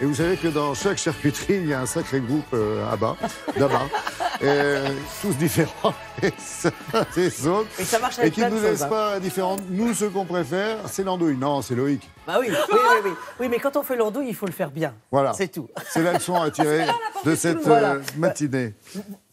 Et vous savez que dans chaque charcuterie, il y a un sacré groupe d'abats, tous différents les autres, Et ça marche et avec qui plein ne de nous laissent choses. pas indifférents. Nous, ce qu'on préfère, c'est l'andouille. Non, c'est Loïc. Bah oui, oui, mais quand on fait l'andouille, il faut le faire bien. Voilà. C'est tout. C'est la leçon à tirer de cette Voilà. matinée.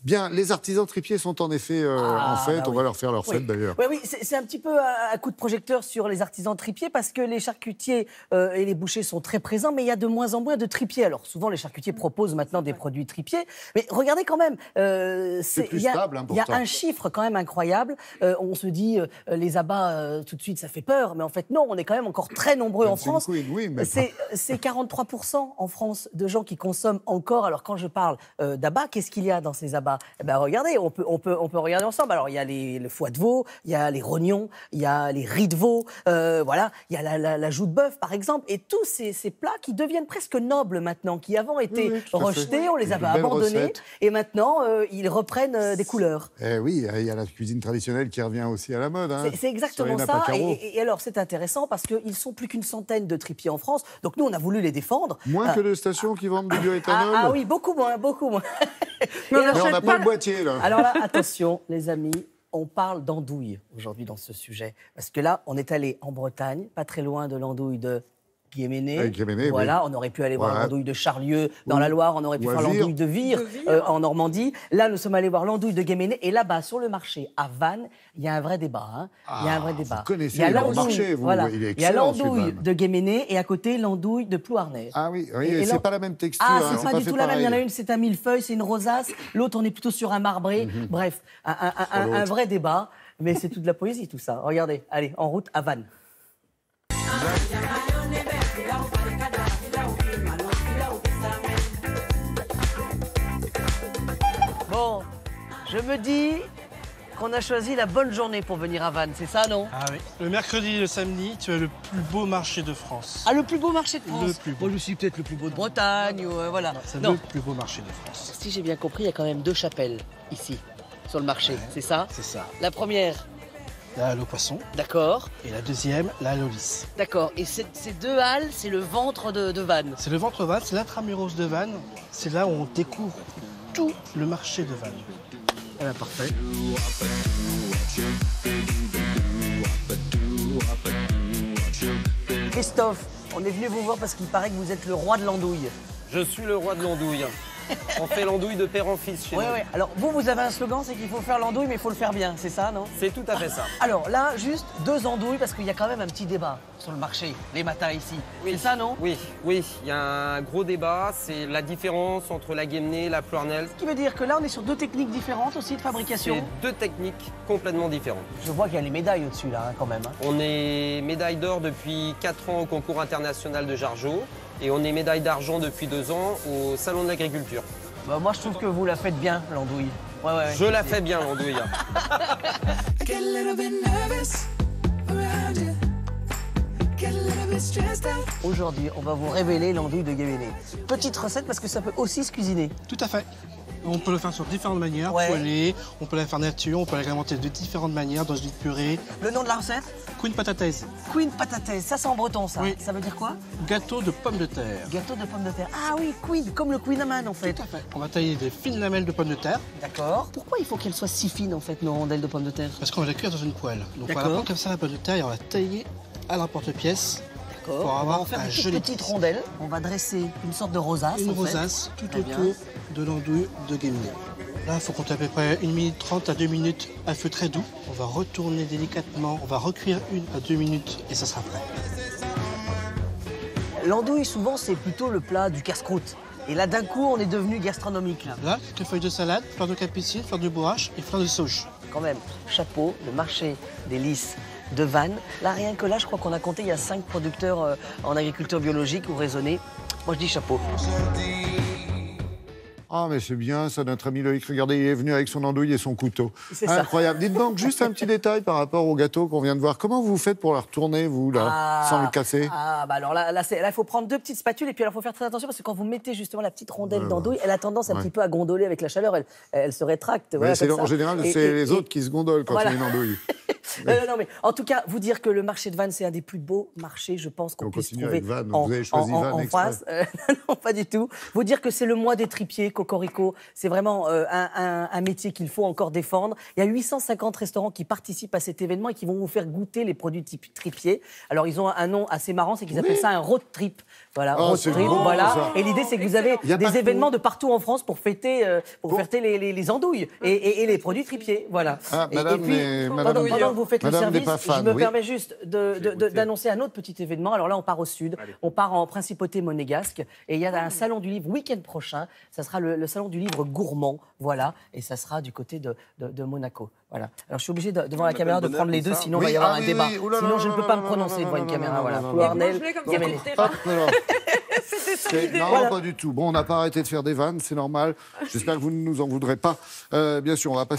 Bien, les artisans tripiers sont en effet en fête. bah On oui. va leur faire leur fête d'ailleurs. Oui, c'est un petit peu un coup de projecteur sur les artisans tripiers parce que les charcutiers et les bouchers sont très présents, mais il y a de moins en moins de tripiers. Alors souvent, les charcutiers proposent maintenant des produits tripiers, mais regardez quand même, plus il y a stable, il y a pourtant. un chiffre quand même incroyable. On se dit, les abats, tout de suite, ça fait peur, mais en fait, non, on est quand même encore très nombreux en Dancing France. Queen, oui, mais C'est 43% en France de gens qui consomment encore. Alors quand je parle d'abats, qu'est-ce qu'il y a dans ces abats? Eh ben, regardez, on peut regarder ensemble. Alors il y a le foie de veau, il y a les rognons, il y a les riz de veau, voilà, il y a la joue de bœuf par exemple, et tous ces plats qui deviennent presque nobles maintenant, qui avant étaient Oui, tout à fait. rejetés, on les Une avait belle abandonnés, recette. et maintenant ils reprennent des couleurs. Eh oui, il y a la cuisine traditionnelle qui revient aussi à la mode. Hein, C'est exactement sur les ça. Napacaro. Et alors, c'est intéressant parce qu'ils sont plus qu'une centaine de tripiers en France. Donc, nous, on a voulu les défendre. Moins que de stations qui vendent du bioéthanol. Ah oui, beaucoup moins, beaucoup moins. Mais Et alors, on n'a pas le boîtier, là. alors là, attention, les amis, on parle d'andouille aujourd'hui dans ce sujet. Parce que là, on est allé en Bretagne, pas très loin de l'andouille de Guéméné. Avec Guéméné, voilà, on aurait pu aller voir Ouais. l'andouille de Charlieu dans la Loire, on aurait pu Ou faire à Vire. l'andouille de Vire, en Normandie. Là, nous sommes allés voir l'andouille de Guéméné. Et là-bas, sur le marché, à Vannes, il y a un vrai débat. Hein. Il y a un vrai débat. vous connaissez Il y a le l'andouille, marché, vous. voilà. Il est Il y a excellent, celui de l'andouille Vannes. de Guéméné et à côté, l'andouille de Plouarnez. Ah oui, oui, Et c'est là- pas la même texture. Ah, hein, c'est pas du fait tout la même. Il y en a pareil. une, c'est un millefeuille, c'est une rosace. L'autre, on est plutôt sur un marbré. Bref, un vrai débat. Mais c'est toute la poésie, tout ça. Regardez, allez, en route à Vannes. Bon, je me dis qu'on a choisi la bonne journée pour venir à Vannes, c'est ça, non? Ah oui. Le mercredi et le samedi, tu as le plus beau marché de France. Ah, le plus beau marché de France. Le plus beau. Moi, je suis peut-être le plus beau de Bretagne, ou voilà. C'est Non, le plus beau marché de France. si j'ai bien compris, il y a quand même deux chapelles ici, sur le marché, c'est ça? C'est ça. La première, La halle au poisson d'accord, et la deuxième, la halle au lys. d'accord. Et ces deux halles, c'est le ventre de Vannes. C'est le ventre Vannes, c'est l'intramuros de Vannes. C'est là où on découvre tout le marché de Vannes. Eh ben, parfait. Christophe, on est venu vous voir parce qu'il paraît que vous êtes le roi de l'andouille. Je suis le roi de l'andouille. On fait l'andouille de père en fils chez Oui, nous. oui. Alors, vous avez un slogan, c'est qu'il faut faire l'andouille, mais il faut le faire bien, c'est ça, non? C'est tout à fait ça. Alors là, juste deux andouilles, parce qu'il y a quand même un petit débat sur le marché, les matins ici. Oui. C'est ça, non? Oui, oui, il y a un gros débat, c'est la différence entre la Guémené et la Plouarnel. Ce qui veut dire que là, on est sur deux techniques différentes aussi de fabrication. C'est deux techniques complètement différentes. Je vois qu'il y a les médailles au-dessus, là, hein, quand même. Hein. On est médaille d'or depuis 4 ans au concours international de Jargeau et on est médaille d'argent depuis 2 ans au Salon de l'Agriculture. Bah, moi, je trouve que vous la faites bien, l'andouille. Ouais, ouais. Je la fais bien l'andouille. I get a little bit nervous around you. Get a little bit stressed out. Aujourd'hui, on va vous révéler l'andouille de Guéméné. Petite recette parce que ça peut aussi se cuisiner. Tout à fait. On peut le faire sur différentes manières, Ouais. poêlée, on peut la faire nature, on peut l'agrémenter de différentes manières dans une purée. Le nom de la recette? Queen patates, Queen patates. Ça, c'est en breton, ça. Oui. Ça veut dire quoi? gâteau de pommes de terre. Gâteau de pommes de terre. Ah oui, Queen, comme le Queen Amman, en fait. Tout à fait. On va tailler des fines lamelles de pommes de terre D'accord. Pourquoi il faut qu'elles soient si fines, en fait, nos rondelles de pommes de terre? parce qu'on va la cuire dans une poêle. Donc on va la D'accord. prendre comme ça la pomme de terre et on va la tailler à l'emporte-pièce. D'accord. Pour On va avoir en faire un une toute joli petite pisse. rondelle. On va dresser une sorte de rosace, Une en fait. rosace tout Très bien. autour de l'andouille de Guémené. Là, il faut compter à peu près 1 minute 30 à 2 minutes à feu très doux. On va retourner délicatement, on va recuire 1 à 2 minutes et ça sera prêt. L'andouille, souvent, c'est plutôt le plat du casse-croûte. Et là, d'un coup, on est devenu gastronomique, là. Là, quelques feuilles de salade, fleurs de capucine, fleurs de bourrache et fleurs de sauge. Quand même, chapeau, le marché des lys de Vannes. Là, rien que là, je crois qu'on a compté, il y a 5 producteurs en agriculture biologique ou raisonnée. Moi, je dis chapeau. Ah, mais c'est bien, ça, notre ami Loïc. Regardez, il est venu avec son andouille et son couteau. C'est ça. Incroyable. Dites donc, juste un petit détail par rapport au gâteau qu'on vient de voir. Comment vous faites pour la retourner, vous, là, sans le casser? Ah, bah alors là, il faut prendre deux petites spatules et puis il faut faire très attention parce que quand vous mettez justement la petite rondelle d'andouille, elle a tendance un petit peu à gondoler avec la chaleur, elle se rétracte. Voilà, Mais comme ça. en général, Et- c'est et- les et- autres qui se gondolent quand Voilà. il y a une andouille. Non, mais en tout cas, vous dire que le marché de Vannes, c'est un des plus beaux marchés, je pense, qu'on On puisse continue trouver avec Vannes. en, Vous avez choisi en- Vannes en exprès. France. Non, pas du tout. Vous dire que c'est le mois des tripiers, Cocorico. C'est vraiment un métier qu'il faut encore défendre. Il y a 850 restaurants qui participent à cet événement et qui vont vous faire goûter les produits tripiers. Alors, ils ont un nom assez marrant, c'est qu'ils appellent ça un road trip. Voilà, Oh, road c'est trip, beau, voilà. ça. Et l'idée, c'est que vous avez Il y a des partout. événements de partout en France pour fêter, les andouilles et les produits tripiers. Voilà. Ah, Et- madame, et puis, mais- madame- pendant que vous faites madame le n'est pas service, fan, je me oui. permets juste d'annoncer un autre petit événement. Alors là, on part au sud, on part en principauté monégasque, et il y a un salon du livre week-end prochain. Ça sera le salon du livre gourmand, voilà, et ça sera du côté de Monaco. Voilà. Alors je suis obligé devant la caméra de prendre les deux, sinon il va y avoir un débat. Sinon je ne peux pas me prononcer devant une caméra. Voilà. Arnel, mange-les comme ça, Gamelli. sur le terrain. Hop, alors. C'était ça C'est- l'idée. Non, Voilà. pas du tout. Bon, on n'a pas arrêté de faire des vannes, c'est normal. J'espère que vous ne nous en voudrez pas. Bien sûr, on va passer.